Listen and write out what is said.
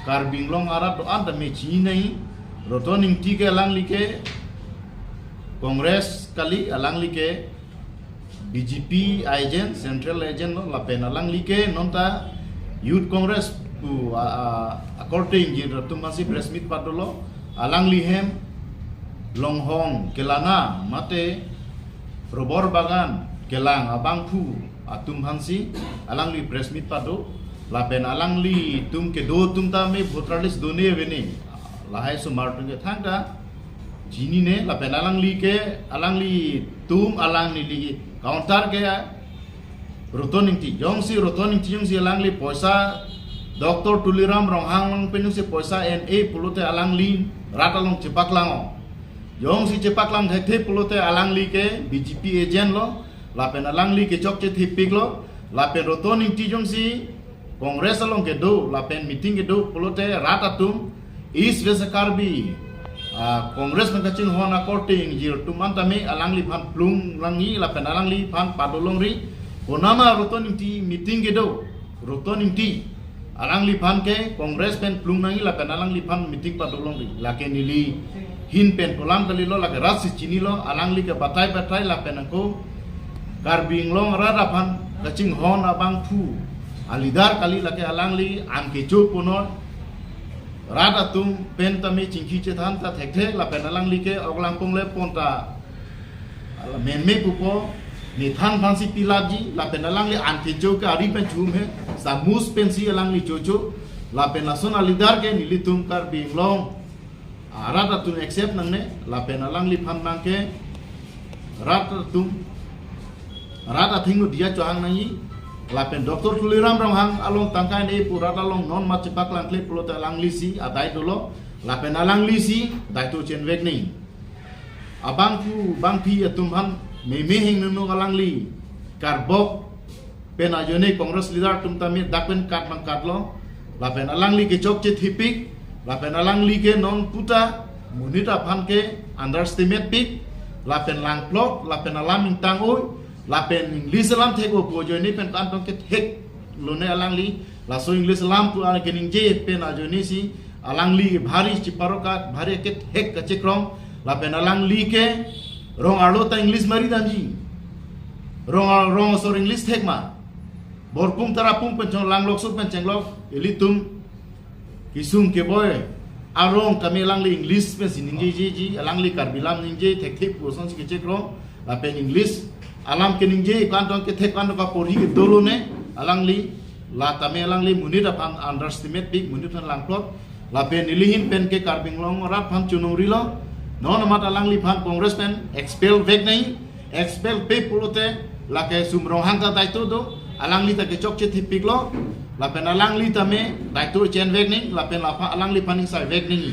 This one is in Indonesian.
karbing long arat do anda me chinai rotoning tike alang like Kongres kali alang like BJP agent central agent no lapen alang like nonta youth congress pu according jin ratu masih press meet padolo alang lihem longhong kelana mate robor bagan kelang abang pu atum hansi alang li press meet pado lapen alang li tum ke do tum ta me voter list done veni lahai sumar tung ke thangka jini ne lapen alang li tum alang li counter ke rotoning ti jongsi alang li poisa Dr. Tuliram Ronghang long penung si poisa NA pulute alang li rata long cepak lang jongsi cepak lang thek pulute alang li ke BJP agent lo lapen alang li ke chok che thipik lo lapen rotoning ti jongsi kongres along ke do lapen meeting ke do pulute rata tum is wesa karbi kongres na kacing hona korting jir tuman tame alang li phan plung langi lapen alang li phan padolong ri konama rotoning ti meeting ke do rotoning ti alang li phan ke kongres pen plung nangi lapen alang li phan meeting padolong ri lake nili hin pen kolam kali lo lake rat si chini lo alang li ke batai lapen angko karbing long rada phan kacing hona bang pu alidar kali lake alang li an ke chu punor rada tum pen tami chingki chethan ta thek la pen alang li ke oglang pong le ponta ala men me pupo ni than phansi pilaji la pen alang li an ke chu ka ri pen chum he sa mus pen si alang li chocho la pen la son alidar ke ni li tum kar bing long rada tum accept nang ne la pen alang li phan mang ke rada thingu dia choang nang lapen Dr. Tuliram Ronghang along tangkai ne purata long non macepak lang klip pulo alang lisi atai dolo lapen alang lisi dai tu chen vek ni abang pu bang pi atumhan me hing nunu alang li karbok pen ajone kongres leader tum tamit dakpen kat mang kat lo lapen alang li ke chok che thipik lapen alang li ke non puta munita phan ke underestimate pik lapen lang plot lapen alam ing tang oi lapen English lam theko pojo ni pen kan tong ke thek lone alang li la so English lam pu ala gening je pen ajoni si alang li bhari chiparoka bhari ke thek ka chikrong lapen alang li ke rong alo ta English mari danji rong so English thek ma borpum tarapum pen chong lang lok su pen chenglok elitum kisum ke boy arong kami alang li English pen sining ji alang li karbilam ning je thek pu son si ke chikrong lapen English alam kening je kantong ke thek kan ka pori ke dolo ne alang li la tame alang li munit apan underestimate big munit tan lang plot la pen ilihin pen ke karbing long rat phan chunung ri lo non mat alang li phan congress pen expel vek nei expel pe pulote la ke sumrong hang ta dai tu do alang li ta ke chok che thipik lo la pen alang li tame dai tu chen vek nei la pen la alang li paning sai vek nei